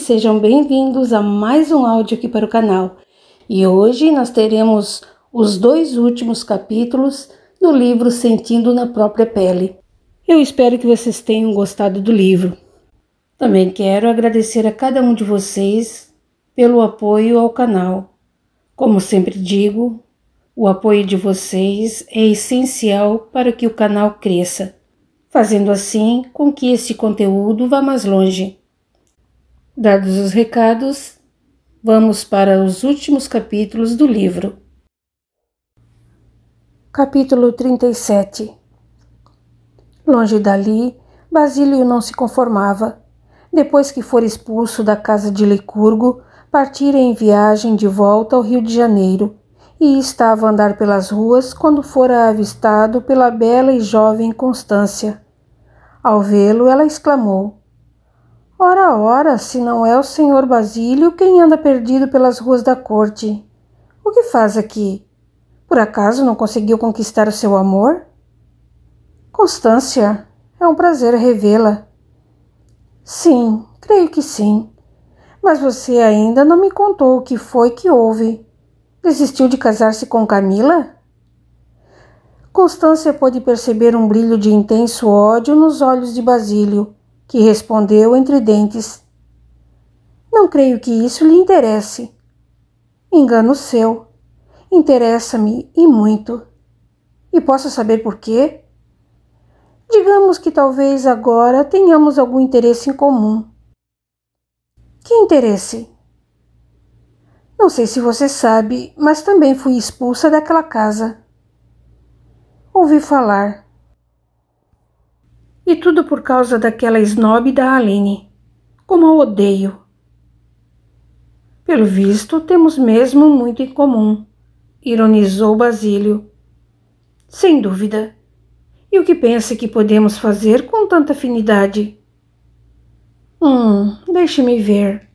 sejam bem-vindos a mais um áudio aqui para o canal. E hoje nós teremos os 2 últimos capítulos do livro Sentindo na Própria Pele. Eu espero que vocês tenham gostado do livro. Também quero agradecer a cada um de vocês pelo apoio ao canal. Como sempre digo, o apoio de vocês é essencial para que o canal cresça, fazendo assim com que esse conteúdo vá mais longe. Dados os recados, vamos para os últimos capítulos do livro. Capítulo 37. Longe dali, Basílio não se conformava. Depois que fora expulso da casa de Licurgo, partira em viagem de volta ao Rio de Janeiro e estava a andar pelas ruas quando fora avistado pela bela e jovem Constância. Ao vê-lo, ela exclamou: "Ora, ora, se não é o senhor Basílio quem anda perdido pelas ruas da corte. O que faz aqui? Por acaso não conseguiu conquistar o seu amor?" "Constância, é um prazer revê-la." "Sim, creio que sim. Mas você ainda não me contou o que foi que houve. Desistiu de casar-se com Camila?" Constância pôde perceber um brilho de intenso ódio nos olhos de Basílio, que respondeu entre dentes: "Não creio que isso lhe interesse." "Engano seu. Interessa-me e muito. E posso saber por quê?" "Digamos que talvez agora tenhamos algum interesse em comum." "Que interesse?" "Não sei se você sabe, mas também fui expulsa daquela casa." "Ouvi falar." "E tudo por causa daquela esnobe da Aline. Como a odeio." "Pelo visto, temos mesmo muito em comum," ironizou Basílio. "Sem dúvida. E o que pensa que podemos fazer com tanta afinidade?" Deixe-me ver.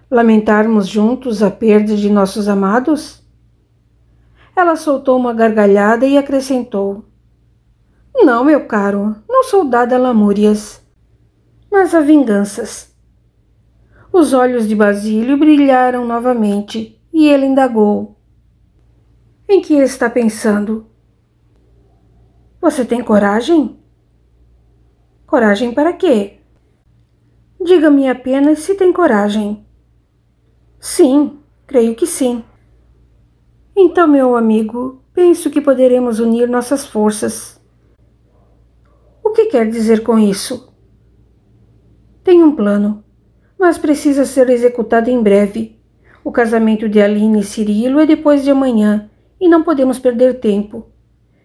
Lamentarmos juntos a perda de nossos amados?" Ela soltou uma gargalhada e acrescentou: "Não, meu caro, não sou dada a lamúrias, mas a vinganças." Os olhos de Basílio brilharam novamente e ele indagou: "Em que está pensando?" "Você tem coragem?" "Coragem para quê?" "Diga-me apenas se tem coragem." "Sim, creio que sim." "Então, meu amigo, penso que poderemos unir nossas forças." "O que quer dizer com isso?" "Tenho um plano, mas precisa ser executado em breve. O casamento de Aline e Cirilo é depois de amanhã e não podemos perder tempo.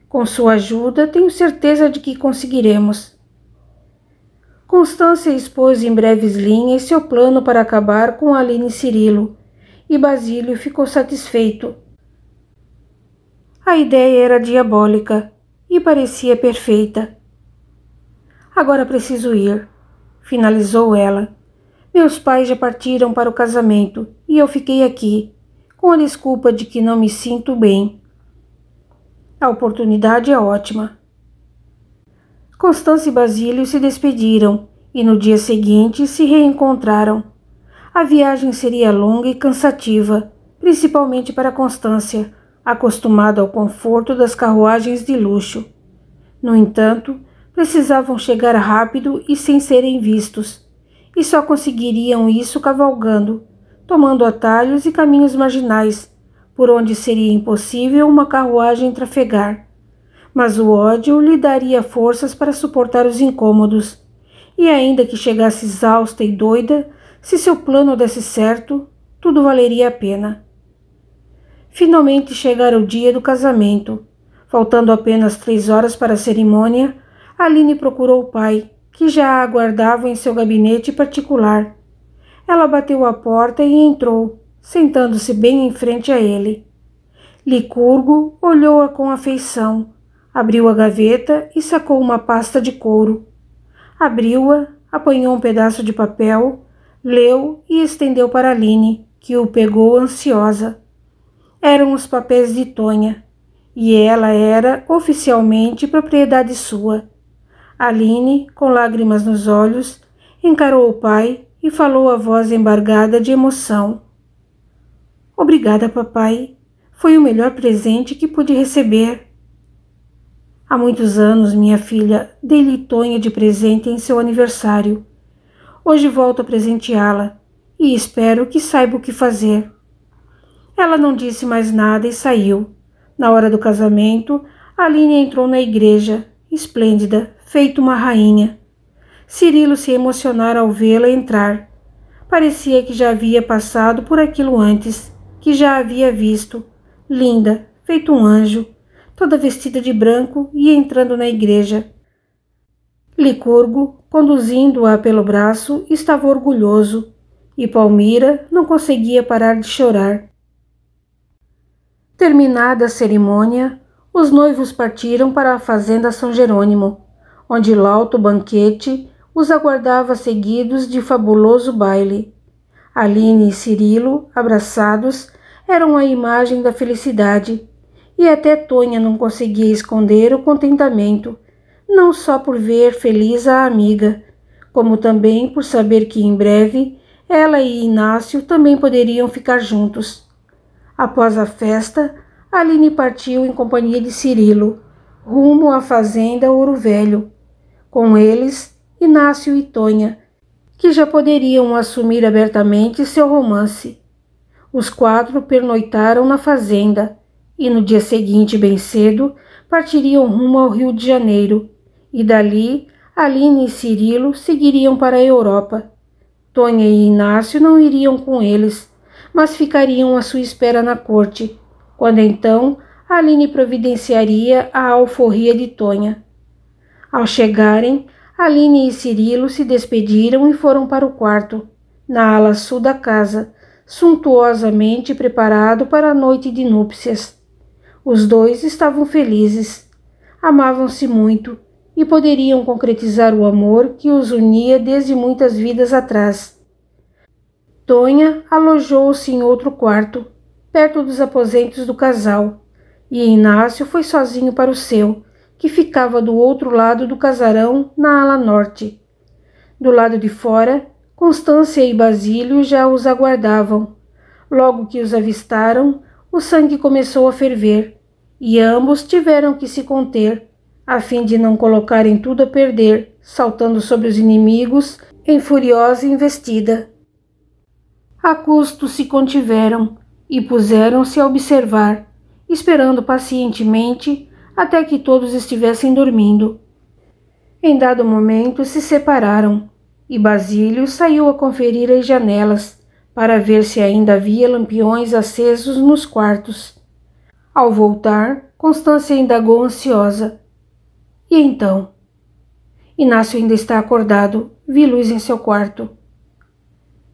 Com sua ajuda, tenho certeza de que conseguiremos." Constância expôs em breves linhas seu plano para acabar com Aline e Cirilo, e Basílio ficou satisfeito. A ideia era diabólica e parecia perfeita. "Agora preciso ir", finalizou ela. "Meus pais já partiram para o casamento e eu fiquei aqui, com a desculpa de que não me sinto bem. A oportunidade é ótima." Constância e Basílio se despediram e no dia seguinte se reencontraram. A viagem seria longa e cansativa, principalmente para Constância, acostumada ao conforto das carruagens de luxo. No entanto, precisavam chegar rápido e sem serem vistos, e só conseguiriam isso cavalgando, tomando atalhos e caminhos marginais, por onde seria impossível uma carruagem trafegar. Mas o ódio lhe daria forças para suportar os incômodos, e ainda que chegasse exausta e doida, se seu plano desse certo, tudo valeria a pena. Finalmente chegara o dia do casamento. Faltando apenas 3 horas para a cerimônia, Aline procurou o pai, que já a aguardava em seu gabinete particular. Ela bateu à porta e entrou, sentando-se bem em frente a ele. Licurgo olhou-a com afeição. Abriu a gaveta e sacou uma pasta de couro. Abriu-a, apanhou um pedaço de papel, leu e estendeu para Aline, que o pegou ansiosa. Eram os papéis de Tonha, e ela era oficialmente propriedade sua. Aline, com lágrimas nos olhos, encarou o pai e e falou a voz embargada de emoção. Obrigada, papai. Foi o melhor presente que pude receber. Há muitos anos, minha filha, dei-lhe Tonha de presente em seu aniversário. Hoje volto a presenteá-la e espero que saiba o que fazer. Ela não disse mais nada e saiu. Na hora do casamento, Aline entrou na igreja, esplêndida, feito uma rainha. Cirilo se emocionara ao vê-la entrar. Parecia que já havia passado por aquilo antes, que já a havia visto, linda, feito um anjo, toda vestida de branco e entrando na igreja. Licurgo, conduzindo-a pelo braço, estava orgulhoso, e Palmira não conseguia parar de chorar. Terminada a cerimônia, os noivos partiram para a fazenda São Jerônimo, onde lauto banquete os aguardava seguidos de fabuloso baile. Aline e Cirilo, abraçados, eram a imagem da felicidade, e até Tonha não conseguia esconder o contentamento, não só por ver feliz a amiga, como também por saber que em breve ela e Inácio também poderiam ficar juntos. Após a festa, Aline partiu em companhia de Cirilo, rumo à fazenda Ouro Velho. Com eles, Inácio e Tonha, que já poderiam assumir abertamente seu romance. Os 4 pernoitaram na fazenda e no dia seguinte, bem cedo, partiriam rumo ao Rio de Janeiro, e dali Aline e Cirilo seguiriam para a Europa. Tonha e Inácio não iriam com eles, mas ficariam à sua espera na corte, quando então Aline providenciaria a alforria de Tonha. Ao chegarem, Aline e Cirilo se despediram e foram para o quarto, na ala sul da casa, suntuosamente preparado para a noite de núpcias. Os dois estavam felizes, amavam-se muito e poderiam concretizar o amor que os unia desde muitas vidas atrás. Tonha alojou-se em outro quarto, perto dos aposentos do casal, e Inácio foi sozinho para o seu, que ficava do outro lado do casarão, na ala norte. Do lado de fora, Constância e Basílio já os aguardavam. Logo que os avistaram, o sangue começou a ferver, e ambos tiveram que se conter, a fim de não colocarem tudo a perder, saltando sobre os inimigos em furiosa investida. A custo se contiveram e puseram-se a observar, esperando pacientemente até que todos estivessem dormindo. Em dado momento se separaram, e Basílio saiu a conferir as janelas para ver se ainda havia lampiões acesos nos quartos. Ao voltar, Constância indagou ansiosa. E então? Inácio ainda está acordado, vi luz em seu quarto.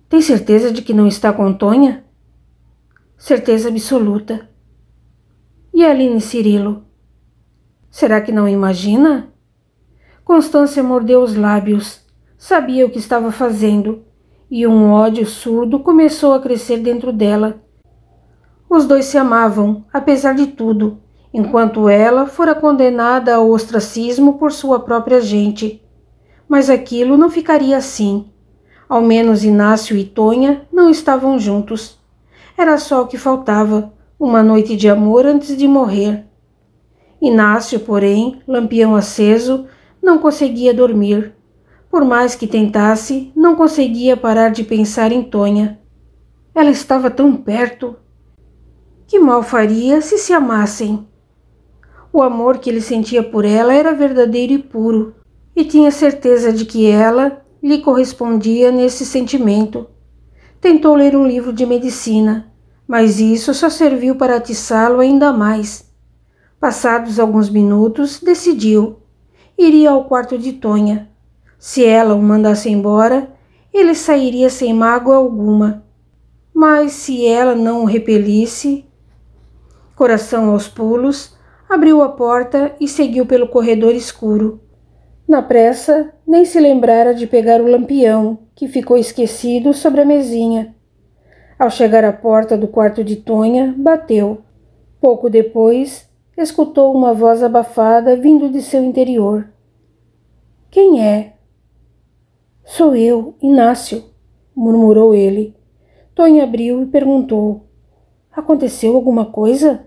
Tem certeza de que não está com Tonha? Certeza absoluta. E Aline e Cirilo? Será que não imagina? Constância mordeu os lábios. Sabia o que estava fazendo, e um ódio surdo começou a crescer dentro dela. Os dois se amavam, apesar de tudo, enquanto ela fora condenada ao ostracismo por sua própria gente. Mas aquilo não ficaria assim. Ao menos Inácio e Tonha não estavam juntos. Era só o que faltava, uma noite de amor antes de morrer. Inácio, porém, lampião aceso, não conseguia dormir. Por mais que tentasse, não conseguia parar de pensar em Tonha. Ela estava tão perto. Que mal faria se amassem? O amor que ele sentia por ela era verdadeiro e puro, e tinha certeza de que ela lhe correspondia nesse sentimento. Tentou ler um livro de medicina, mas isso só serviu para atiçá-lo ainda mais. Passados alguns minutos, decidiu. Iria ao quarto de Tonha. Se ela o mandasse embora, ele sairia sem mágoa alguma. Mas se ela não o repelisse... Coração aos pulos, abriu a porta e seguiu pelo corredor escuro. Na pressa, nem se lembrara de pegar o lampião, que ficou esquecido sobre a mesinha. Ao chegar à porta do quarto de Tonha, bateu. Pouco depois, escutou uma voz abafada vindo de seu interior. Quem é? Sou eu, Inácio. murmurou ele. Tonha abriu e perguntou: aconteceu alguma coisa?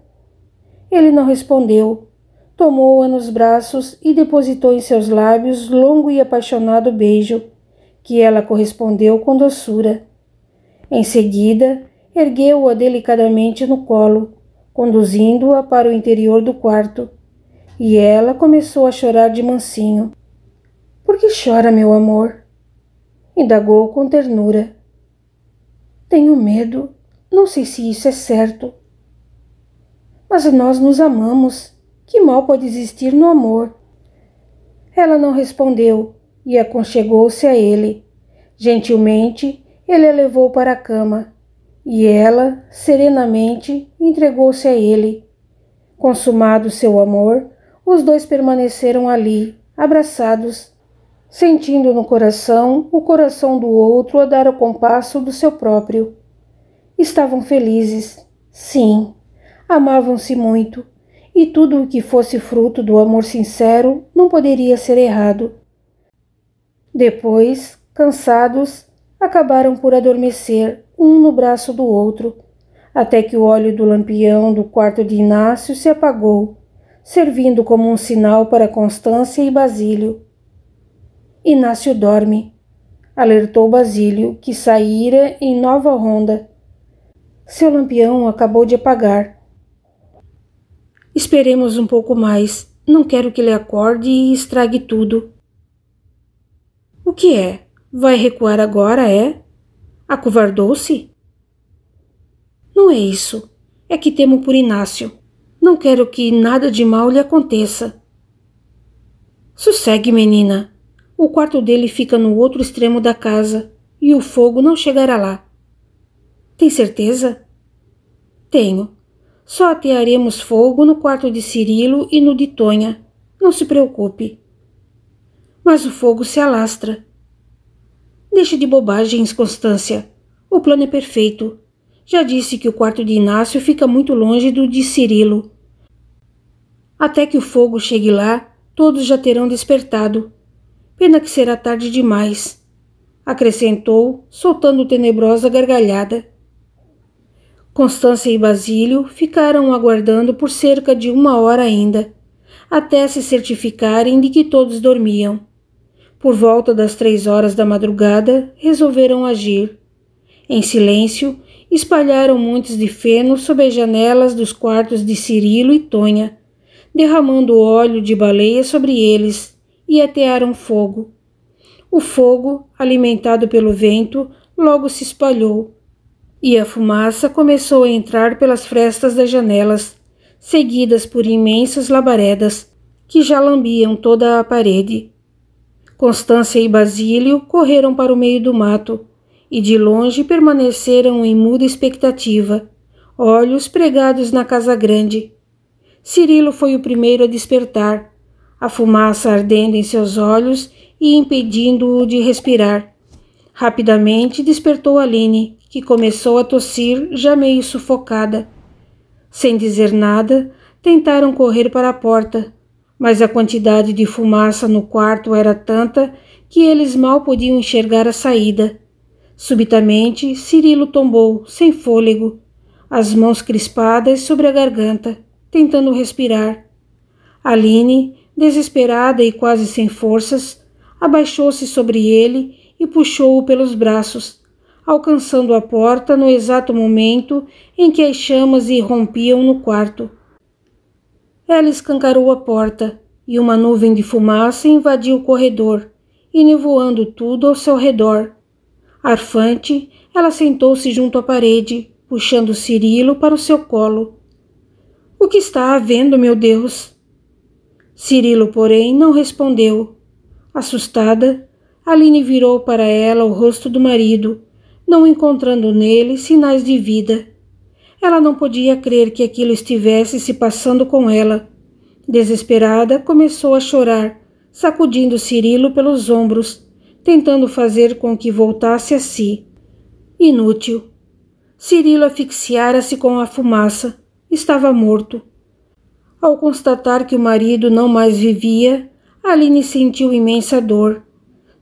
Ele não respondeu. Tomou-a nos braços e depositou em seus lábios longo e apaixonado beijo, que ela correspondeu com doçura. Em seguida, ergueu-a delicadamente no colo, conduzindo-a para o interior do quarto, e ela começou a chorar de mansinho. — Por que chora, meu amor? Indagou com ternura. — Tenho medo. Não sei se isso é certo. Mas nós nos amamos. Que mal pode existir no amor? Ela não respondeu e aconchegou-se a ele. Gentilmente, ele a levou para a cama e ela, serenamente, entregou-se a ele. Consumado seu amor, os dois permaneceram ali, abraçados, sentindo no coração o coração do outro a dar o compasso do seu próprio. Estavam felizes, sim, amavam-se muito, e tudo o que fosse fruto do amor sincero não poderia ser errado. Depois, cansados, acabaram por adormecer, um no braço do outro, até que o óleo do lampião do quarto de Inácio se apagou, servindo como um sinal para Constância e Basílio. Inácio dorme, alertou Basílio, que saíra em nova ronda. Seu lampião acabou de apagar. Esperemos um pouco mais. Não quero que ele acorde e estrague tudo. O que é? Vai recuar agora, é? Acovardou-se? Não é isso. É que temo por Inácio. Não quero que nada de mal lhe aconteça. Sossegue, menina. O quarto dele fica no outro extremo da casa e o fogo não chegará lá. Tem certeza? Tenho. Só atearemos fogo no quarto de Cirilo e no de Tonha. Não se preocupe. Mas o fogo se alastra. Deixe de bobagens, Constância. O plano é perfeito. Já disse que o quarto de Inácio fica muito longe do de Cirilo. Até que o fogo chegue lá, todos já terão despertado. Pena que será tarde demais, acrescentou, soltando tenebrosa gargalhada. Constância e Basílio ficaram aguardando por cerca de 1 hora ainda, até se certificarem de que todos dormiam. Por volta das 3 horas da madrugada, resolveram agir. Em silêncio, espalharam montes de feno sob as janelas dos quartos de Cirilo e Tonha, derramando óleo de baleia sobre eles, e atearam fogo. O fogo, alimentado pelo vento, logo se espalhou, e a fumaça começou a entrar pelas frestas das janelas, seguidas por imensas labaredas, que já lambiam toda a parede. Constância e Basílio correram para o meio do mato, e de longe permaneceram em muda expectativa, olhos pregados na casa grande. Cirilo foi o primeiro a despertar, a fumaça ardendo em seus olhos e impedindo-o de respirar. Rapidamente despertou Aline, que começou a tossir, já meio sufocada. Sem dizer nada, tentaram correr para a porta, mas a quantidade de fumaça no quarto era tanta que eles mal podiam enxergar a saída. Subitamente, Cirilo tombou, sem fôlego, as mãos crispadas sobre a garganta, tentando respirar. Aline, desesperada e quase sem forças, abaixou-se sobre ele e puxou-o pelos braços, alcançando a porta no exato momento em que as chamas irrompiam no quarto. Ela escancarou a porta e uma nuvem de fumaça invadiu o corredor, enevoando tudo ao seu redor. Arfante, ela sentou-se junto à parede, puxando Cirilo para o seu colo. — O que está havendo, meu Deus? Cirilo, porém, não respondeu. Assustada, Aline virou para ela o rosto do marido, não encontrando nele sinais de vida. Ela não podia crer que aquilo estivesse se passando com ela. Desesperada, começou a chorar, sacudindo Cirilo pelos ombros, tentando fazer com que voltasse a si. Inútil. Cirilo asfixiara-se com a fumaça. Estava morto. Ao constatar que o marido não mais vivia, Aline sentiu imensa dor.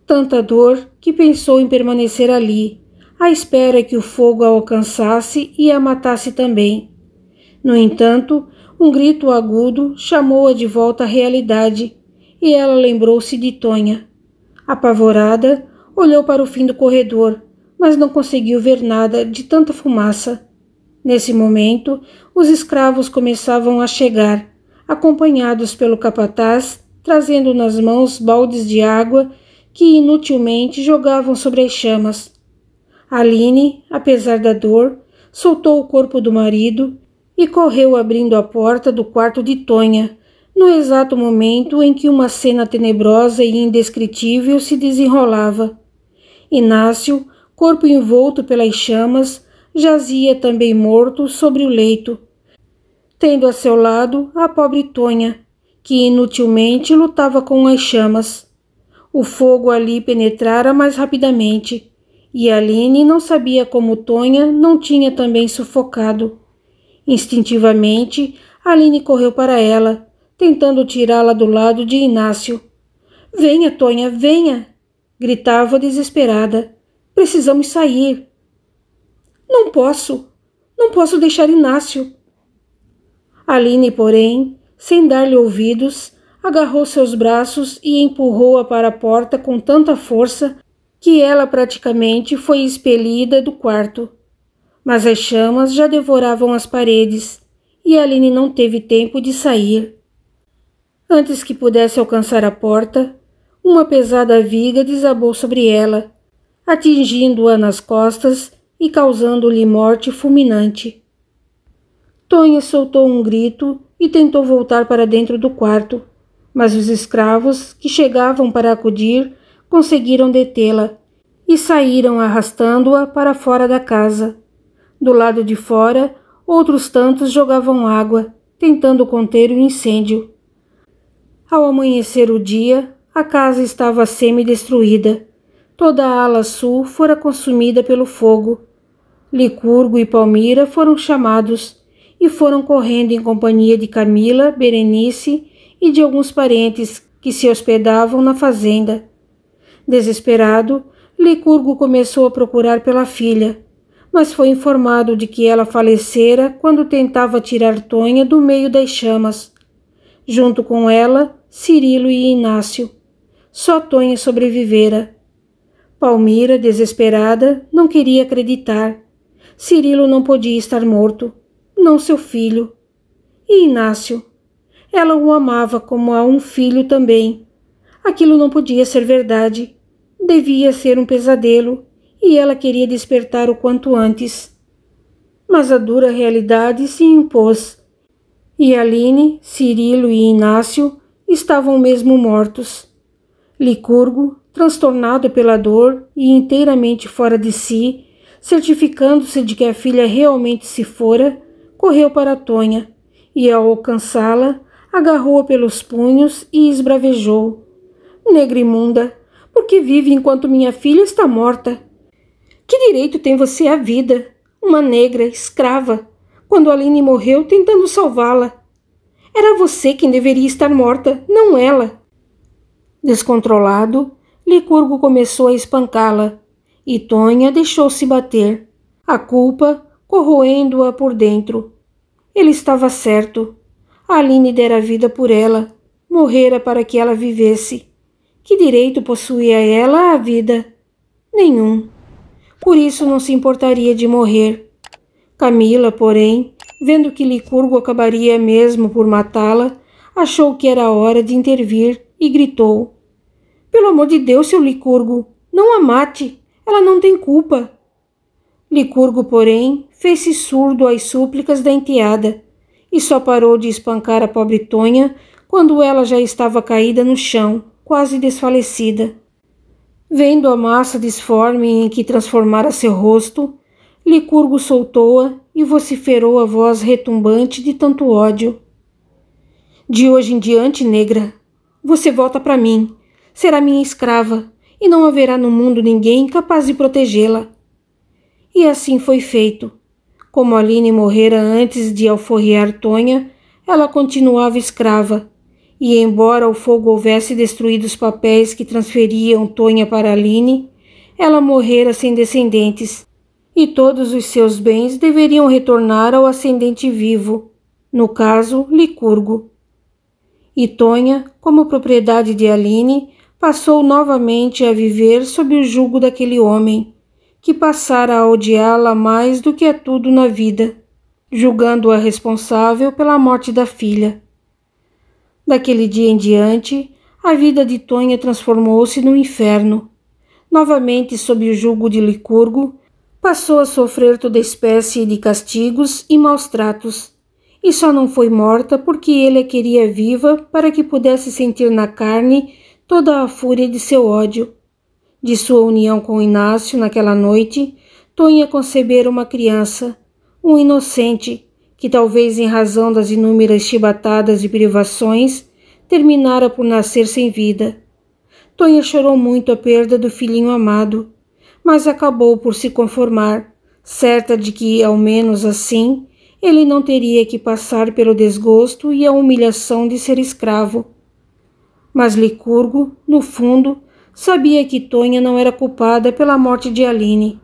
Tanta dor que pensou em permanecer ali, à espera que o fogo a alcançasse e a matasse também. No entanto, um grito agudo chamou-a de volta à realidade, e ela lembrou-se de Tonha. Apavorada, olhou para o fim do corredor, mas não conseguiu ver nada de tanta fumaça. Nesse momento, os escravos começavam a chegar, acompanhados pelo capataz, trazendo nas mãos baldes de água que inutilmente jogavam sobre as chamas. Aline, apesar da dor, soltou o corpo do marido e correu abrindo a porta do quarto de Tonha, no exato momento em que uma cena tenebrosa e indescritível se desenrolava. Inácio, corpo envolto pelas chamas, jazia também morto sobre o leito, tendo a seu lado a pobre Tonha, que inutilmente lutava com as chamas. O fogo ali penetrara mais rapidamente, e Aline não sabia como Tonha não tinha também sufocado. Instintivamente, Aline correu para ela, tentando tirá-la do lado de Inácio. Venha, Tonha, venha! Gritava desesperada. Precisamos sair. Não posso deixar Inácio. Aline, porém, sem dar-lhe ouvidos, agarrou seus braços e empurrou-a para a porta com tanta força que ela praticamente foi expelida do quarto. Mas as chamas já devoravam as paredes e Aline não teve tempo de sair. Antes que pudesse alcançar a porta, uma pesada viga desabou sobre ela, atingindo-a nas costas e causando-lhe morte fulminante. Tonha soltou um grito e tentou voltar para dentro do quarto, mas os escravos que chegavam para acudir conseguiram detê-la e saíram arrastando-a para fora da casa. Do lado de fora, outros tantos jogavam água, tentando conter o incêndio. Ao amanhecer o dia, a casa estava semi-destruída. Toda a ala sul fora consumida pelo fogo. Licurgo e Palmira foram chamados e foram correndo em companhia de Camila, Berenice e de alguns parentes que se hospedavam na fazenda. Desesperado, Licurgo começou a procurar pela filha, mas foi informado de que ela falecera quando tentava tirar Tonha do meio das chamas. Junto com ela, Cirilo e Inácio. Só Tonha sobrevivera. Palmira, desesperada, não queria acreditar. Cirilo não podia estar morto, não seu filho. E Inácio? Ela o amava como a um filho também. Aquilo não podia ser verdade. Devia ser um pesadelo, e ela queria despertar o quanto antes. Mas a dura realidade se impôs. E Aline, Cirilo e Inácio estavam mesmo mortos. Licurgo, transtornado pela dor e inteiramente fora de si, certificando-se de que a filha realmente se fora, correu para Tonha e, ao alcançá-la, agarrou-a pelos punhos e esbravejou. Negra imunda, por que vive enquanto minha filha está morta? Que direito tem você à vida, uma negra, escrava, quando Aline morreu tentando salvá-la? Era você quem deveria estar morta, não ela. Descontrolado, Licurgo começou a espancá-la, e Tonha deixou-se bater, a culpa corroendo-a por dentro. Ele estava certo. A Aline dera vida por ela, morrera para que ela vivesse. Que direito possuía ela à vida? Nenhum. Por isso não se importaria de morrer. Camila, porém, vendo que Licurgo acabaria mesmo por matá-la, achou que era hora de intervir e gritou: Pelo amor de Deus, seu Licurgo, não a mate, ela não tem culpa. Licurgo, porém, fez-se surdo às súplicas da enteada e só parou de espancar a pobre Tonha quando ela já estava caída no chão, quase desfalecida. Vendo a massa disforme em que transformara seu rosto, Licurgo soltou-a e vociferou a voz retumbante de tanto ódio. De hoje em diante, negra, você volta para mim, será minha escrava, e não haverá no mundo ninguém capaz de protegê-la. E assim foi feito. Como Aline morrera antes de alforriar Tonha, ela continuava escrava, e embora o fogo houvesse destruído os papéis que transferiam Tonha para Aline, ela morrera sem descendentes, e todos os seus bens deveriam retornar ao ascendente vivo, no caso, Licurgo. E Tonha, como propriedade de Aline, passou novamente a viver sob o jugo daquele homem, que passara a odiá-la mais do que a tudo na vida, julgando-a responsável pela morte da filha. Daquele dia em diante, a vida de Tonha transformou-se num inferno. Novamente sob o jugo de Licurgo, passou a sofrer toda espécie de castigos e maus-tratos, e só não foi morta porque ele a queria viva para que pudesse sentir na carne toda a fúria de seu ódio. De sua união com Inácio naquela noite, Tonha concebera uma criança, um inocente, que talvez em razão das inúmeras chibatadas e privações, terminara por nascer sem vida. Tonha chorou muito a perda do filhinho amado, mas acabou por se conformar, certa de que, ao menos assim, ele não teria que passar pelo desgosto e a humilhação de ser escravo. Mas Licurgo, no fundo, sabia que Tonha não era culpada pela morte de Aline.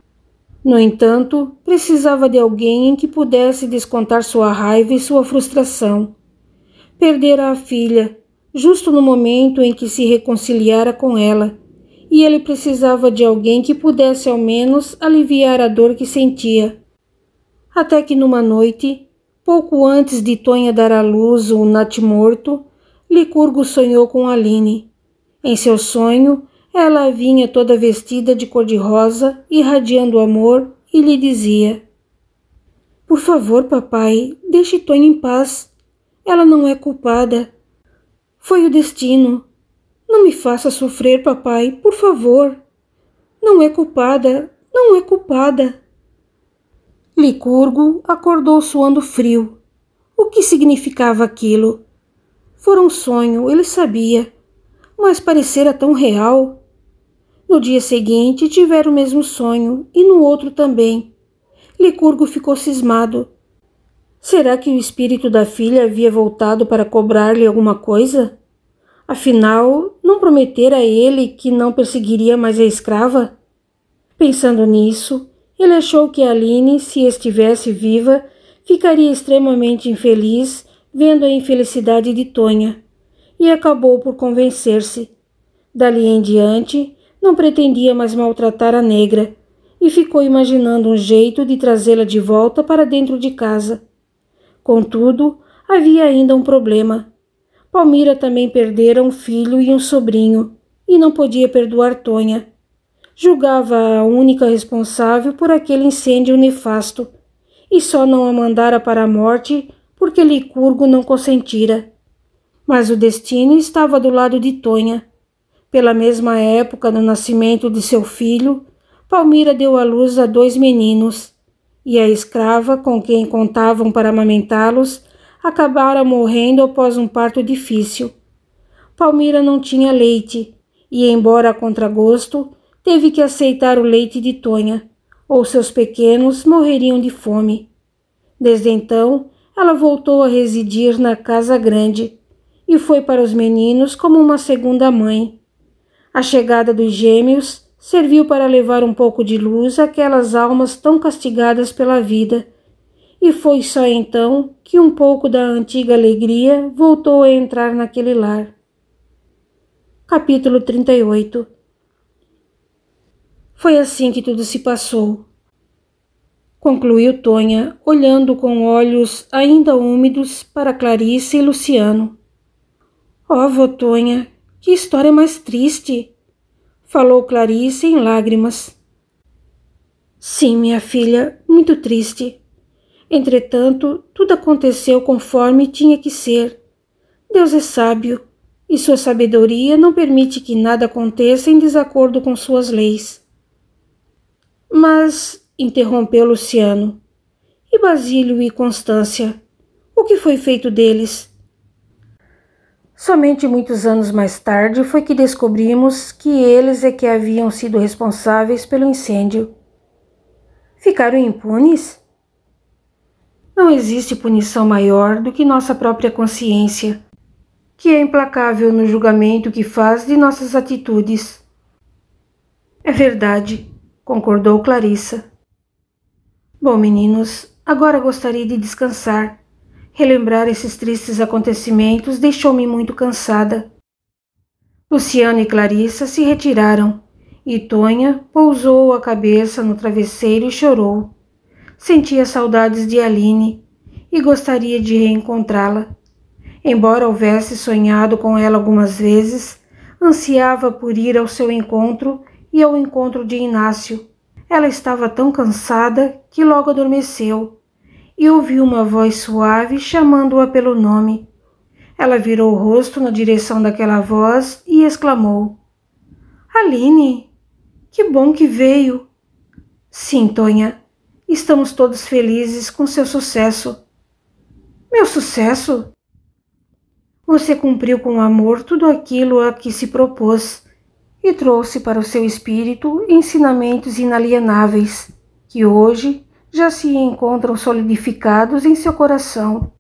No entanto, precisava de alguém em que pudesse descontar sua raiva e sua frustração. Perdera a filha, justo no momento em que se reconciliara com ela, e ele precisava de alguém que pudesse ao menos aliviar a dor que sentia. Até que numa noite, pouco antes de Tonha dar à luz o natimorto, Licurgo sonhou com Aline. Em seu sonho, ela vinha toda vestida de cor-de-rosa, irradiando amor, e lhe dizia: "Por favor, papai, deixe Tonha em paz. Ela não é culpada. Foi o destino. Não me faça sofrer, papai, por favor. Não é culpada, não é culpada." Licurgo acordou suando frio. O que significava aquilo? Fora um sonho, ele sabia, mas parecera tão real. No dia seguinte tivera o mesmo sonho, e no outro também. Licurgo ficou cismado. Será que o espírito da filha havia voltado para cobrar-lhe alguma coisa? Afinal, não prometera a ele que não perseguiria mais a escrava? Pensando nisso, ele achou que Aline, se estivesse viva, ficaria extremamente infeliz vendo a infelicidade de Tonha, e acabou por convencer-se. Dali em diante, não pretendia mais maltratar a negra, e ficou imaginando um jeito de trazê-la de volta para dentro de casa. Contudo, havia ainda um problema. Palmira também perdera um filho e um sobrinho, e não podia perdoar Tonha. Julgava-a a única responsável por aquele incêndio nefasto, e só não a mandara para a morte porque Licurgo não consentira. Mas o destino estava do lado de Tonha. Pela mesma época do nascimento de seu filho, Palmira deu à luz a 2 meninos, e a escrava com quem contavam para amamentá-los acabara morrendo após um parto difícil. Palmira não tinha leite, e, embora a contragosto, teve que aceitar o leite de Tonha, ou seus pequenos morreriam de fome. Desde então, ela voltou a residir na casa grande, e foi para os meninos como uma segunda mãe. A chegada dos gêmeos serviu para levar um pouco de luz àquelas almas tão castigadas pela vida, e foi só então que um pouco da antiga alegria voltou a entrar naquele lar. Capítulo 38. Foi assim que tudo se passou, concluiu Tonha, olhando com olhos ainda úmidos para Clarice e Luciano. "Ó, vó Tonha, que história mais triste!" falou Clarice em lágrimas. "Sim, minha filha, muito triste. Entretanto, tudo aconteceu conforme tinha que ser. Deus é sábio, e sua sabedoria não permite que nada aconteça em desacordo com suas leis." "Mas", interrompeu Luciano, "e Basílio e Constância? O que foi feito deles?" "Somente muitos anos mais tarde foi que descobrimos que eles é que haviam sido responsáveis pelo incêndio." "Ficaram impunes?" "Não existe punição maior do que nossa própria consciência, que é implacável no julgamento que faz de nossas atitudes." É verdade, concordou Clarissa. Bom, meninos, agora gostaria de descansar. Relembrar esses tristes acontecimentos deixou-me muito cansada. Luciano e Clarissa se retiraram, e Tonha pousou a cabeça no travesseiro e chorou. Sentia saudades de Aline e gostaria de reencontrá-la. Embora houvesse sonhado com ela algumas vezes, ansiava por ir ao seu encontro e ao encontro de Inácio. Ela estava tão cansada que logo adormeceu e ouviu uma voz suave chamando-a pelo nome. Ela virou o rosto na direção daquela voz e exclamou: Aline, que bom que veio. Sim, Tonha, estamos todos felizes com seu sucesso. Meu sucesso? Você cumpriu com amor tudo aquilo a que se propôs e trouxe para o seu espírito ensinamentos inalienáveis, que hoje já se encontram solidificados em seu coração.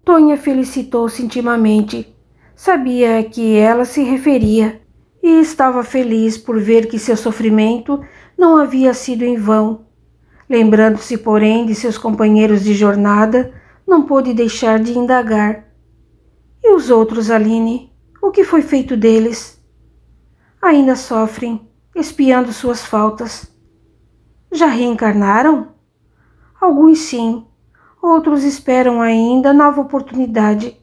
Tonha felicitou-se intimamente. Sabia a que ela se referia e estava feliz por ver que seu sofrimento não havia sido em vão. Lembrando-se, porém, de seus companheiros de jornada, não pôde deixar de indagar. E os outros, Aline? O que foi feito deles? Ainda sofrem, expiando suas faltas. Já reencarnaram? Alguns sim, outros esperam ainda nova oportunidade.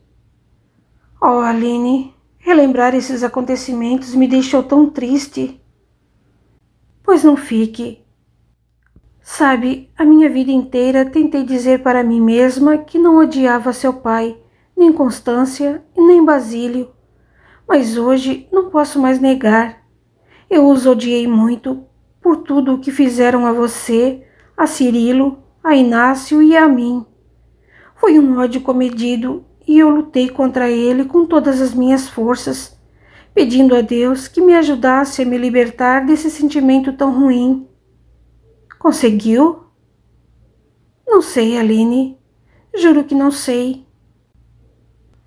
Oh, Aline, relembrar esses acontecimentos me deixou tão triste. Pois não fique. Sabe, a minha vida inteira tentei dizer para mim mesma que não odiava seu pai, nem Constância e nem Basílio. Mas hoje não posso mais negar. Eu os odiei muito por tudo o que fizeram a você, a Cirilo, a Inácio e a mim. Foi um ódio comedido e eu lutei contra ele com todas as minhas forças, pedindo a Deus que me ajudasse a me libertar desse sentimento tão ruim. Conseguiu? Não sei, Aline. Juro que não sei.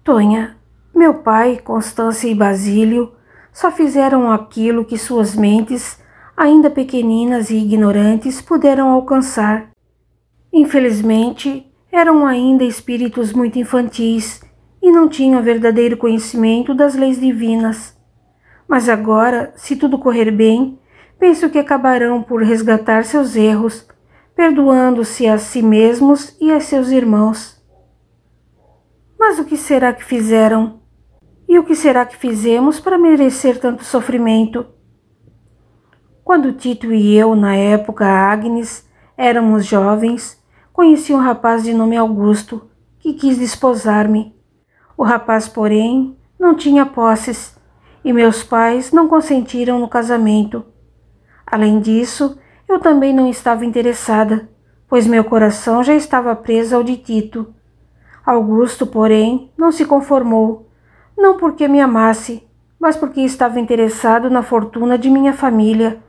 Tonha, meu pai, Constância e Basílio só fizeram aquilo que suas mentes, ainda pequeninas e ignorantes, puderam alcançar. Infelizmente, eram ainda espíritos muito infantis e não tinham verdadeiro conhecimento das leis divinas. Mas agora, se tudo correr bem, penso que acabarão por resgatar seus erros, perdoando-se a si mesmos e a seus irmãos. Mas o que será que fizeram? E o que será que fizemos para merecer tanto sofrimento? Quando Tito e eu, na época Agnes, éramos jovens, conheci um rapaz de nome Augusto, que quis desposar-me. O rapaz, porém, não tinha posses, e meus pais não consentiram no casamento. Além disso, eu também não estava interessada, pois meu coração já estava preso ao de Tito. Augusto, porém, não se conformou, não porque me amasse, mas porque estava interessado na fortuna de minha família,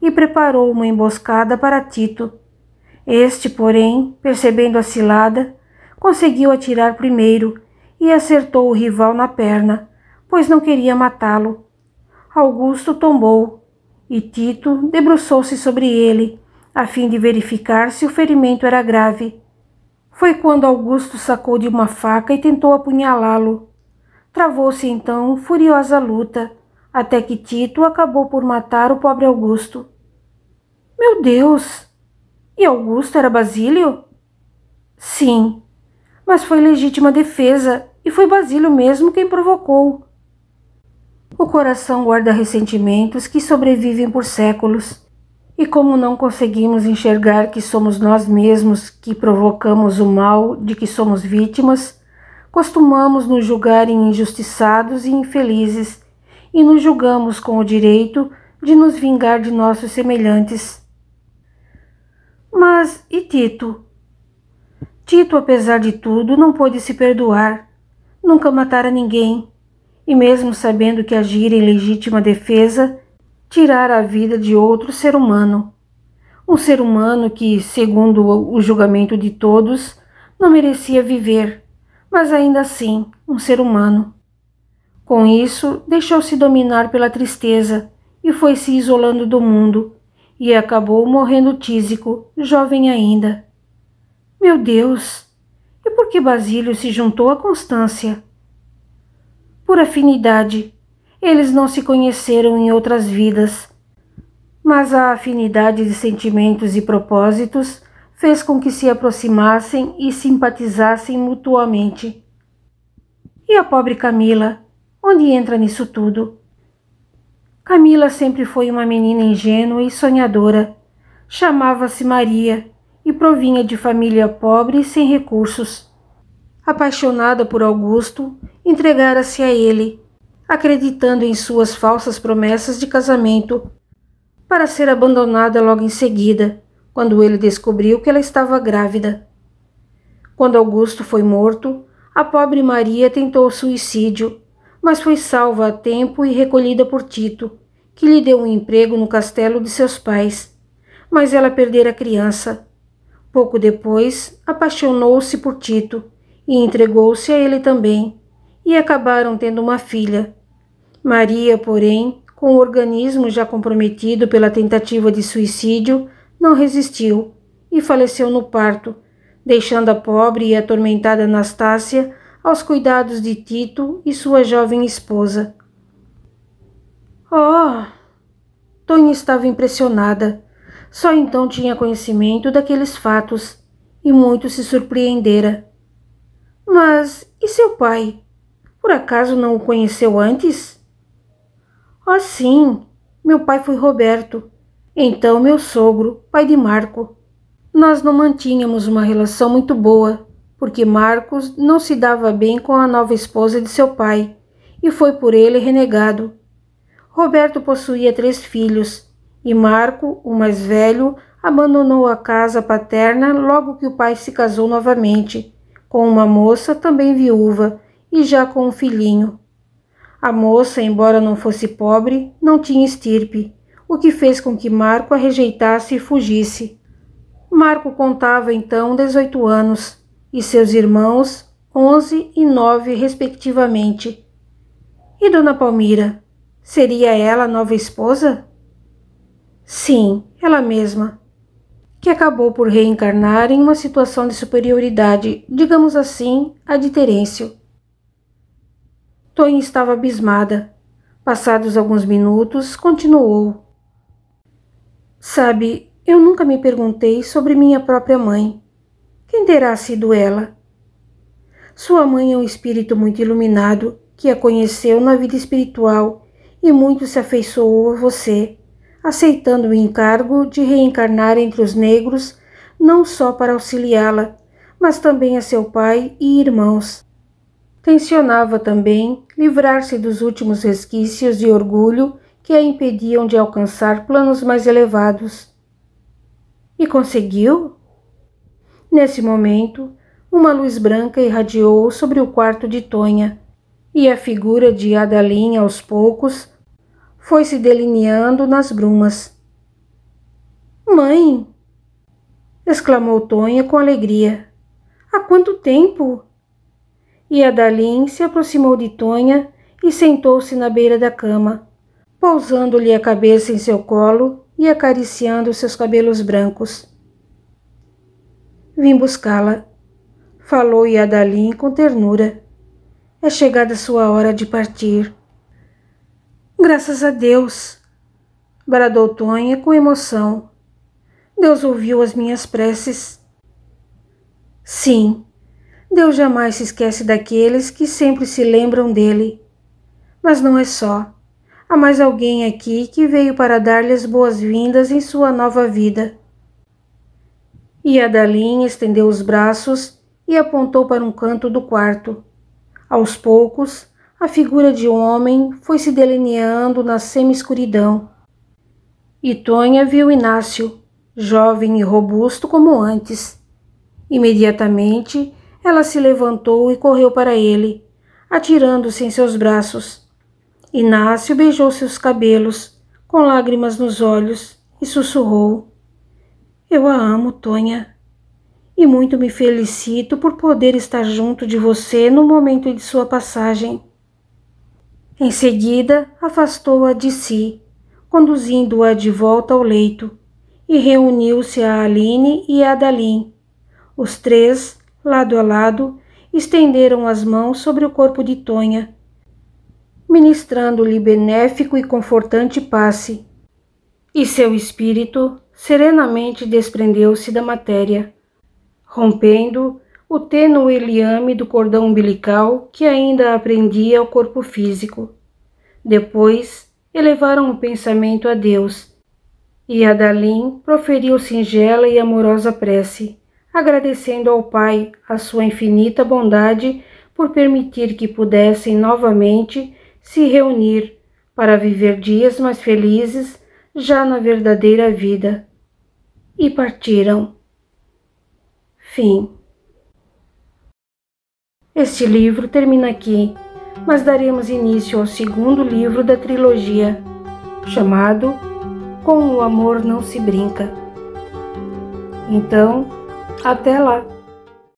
e preparou uma emboscada para Tito. Este, porém, percebendo a cilada, conseguiu atirar primeiro e acertou o rival na perna, pois não queria matá-lo. Augusto tombou, e Tito debruçou-se sobre ele, a fim de verificar se o ferimento era grave. Foi quando Augusto sacou de uma faca e tentou apunhalá-lo. Travou-se então furiosa luta, até que Tito acabou por matar o pobre Augusto. Meu Deus! E Augusto era Basílio? Sim, mas foi legítima defesa e foi Basílio mesmo quem provocou. O coração guarda ressentimentos que sobrevivem por séculos. E como não conseguimos enxergar que somos nós mesmos que provocamos o mal de que somos vítimas, costumamos nos julgar injustiçados e infelizes, e nos julgamos com o direito de nos vingar de nossos semelhantes. Mas e Tito? Tito, apesar de tudo, não pôde se perdoar. Nunca matara ninguém, e mesmo sabendo que agir em legítima defesa, tirar a vida de outro ser humano. Um ser humano que, segundo o julgamento de todos, não merecia viver, mas ainda assim, um ser humano. Com isso, deixou-se dominar pela tristeza e foi se isolando do mundo, e acabou morrendo tísico, jovem ainda. Meu Deus! E por que Basílio se juntou a Constância? Por afinidade. Eles não se conheceram em outras vidas, mas a afinidade de sentimentos e propósitos fez com que se aproximassem e simpatizassem mutuamente. E a pobre Camila, onde entra nisso tudo? Camila sempre foi uma menina ingênua e sonhadora. Chamava-se Maria e provinha de família pobre e sem recursos. Apaixonada por Augusto, entregara-se a ele, acreditando em suas falsas promessas de casamento, para ser abandonada logo em seguida, quando ele descobriu que ela estava grávida. Quando Augusto foi morto, a pobre Maria tentou suicídio, mas foi salva a tempo e recolhida por Tito, que lhe deu um emprego no castelo de seus pais. Mas ela perdera a criança. Pouco depois, apaixonou-se por Tito e entregou-se a ele também, e acabaram tendo uma filha. Maria, porém, com o organismo já comprometido pela tentativa de suicídio, não resistiu e faleceu no parto, deixando a pobre e atormentada Anastácia aos cuidados de Tito e sua jovem esposa. Oh! Tonha estava impressionada. Só então tinha conhecimento daqueles fatos, e muito se surpreendera. Mas e seu pai? Por acaso não o conheceu antes? Oh, sim, meu pai foi Roberto, então meu sogro, pai de Marco. Nós não mantínhamos uma relação muito boa, porque Marcos não se dava bem com a nova esposa de seu pai, e foi por ele renegado. Roberto possuía 3 filhos, e Marco, o mais velho, abandonou a casa paterna logo que o pai se casou novamente, com uma moça também viúva e já com um filhinho. A moça, embora não fosse pobre, não tinha estirpe, o que fez com que Marco a rejeitasse e fugisse. Marco contava então 18 anos, e seus irmãos 11 e 9 respectivamente. E Dona Palmira? Seria ela a nova esposa? Sim, ela mesma, que acabou por reencarnar em uma situação de superioridade, digamos assim, a de Terêncio. Tonha estava abismada. Passados alguns minutos, continuou. Sabe, eu nunca me perguntei sobre minha própria mãe. Quem terá sido ela? Sua mãe é um espírito muito iluminado que a conheceu na vida espiritual e muito se afeiçoou a você, aceitando o encargo de reencarnar entre os negros não só para auxiliá-la, mas também a seu pai e irmãos. Tencionava também livrar-se dos últimos resquícios de orgulho que a impediam de alcançar planos mais elevados. E conseguiu? Nesse momento, uma luz branca irradiou sobre o quarto de Tonha, e a figura de Adalim, aos poucos, foi se delineando nas brumas. Mãe! Exclamou Tonha com alegria. Há quanto tempo? E Adalim se aproximou de Tonha e sentou-se na beira da cama, pousando-lhe a cabeça em seu colo e acariciando seus cabelos brancos. Vim buscá-la, falou Adalim com ternura. É chegada sua hora de partir. Graças a Deus, bradou Tonha com emoção. Deus ouviu as minhas preces. Sim, Deus jamais se esquece daqueles que sempre se lembram dele. Mas não é só. Há mais alguém aqui que veio para dar-lhe as boas-vindas em sua nova vida. E Adalim estendeu os braços e apontou para um canto do quarto. Aos poucos, a figura de um homem foi se delineando na semi-escuridão. E Tonha viu Inácio, jovem e robusto como antes. Imediatamente, ela se levantou e correu para ele, atirando-se em seus braços. Inácio beijou seus cabelos, com lágrimas nos olhos, e sussurrou: Eu a amo, Tonha, e muito me felicito por poder estar junto de você no momento de sua passagem. Em seguida, afastou-a de si, conduzindo-a de volta ao leito, e reuniu-se a Aline e a Adalim. Os três, lado a lado, estenderam as mãos sobre o corpo de Tonha, ministrando-lhe benéfico e confortante passe, e seu espírito serenamente desprendeu-se da matéria, rompendo o tênue liame do cordão umbilical que ainda aprendia ao corpo físico. Depois, elevaram o pensamento a Deus, e Adalim proferiu singela e amorosa prece, agradecendo ao Pai a sua infinita bondade por permitir que pudessem novamente se reunir para viver dias mais felizes já na verdadeira vida. E partiram. Fim. Este livro termina aqui, mas daremos início ao segundo livro da trilogia, chamado Com o Amor Não Se Brinca. Então, até lá!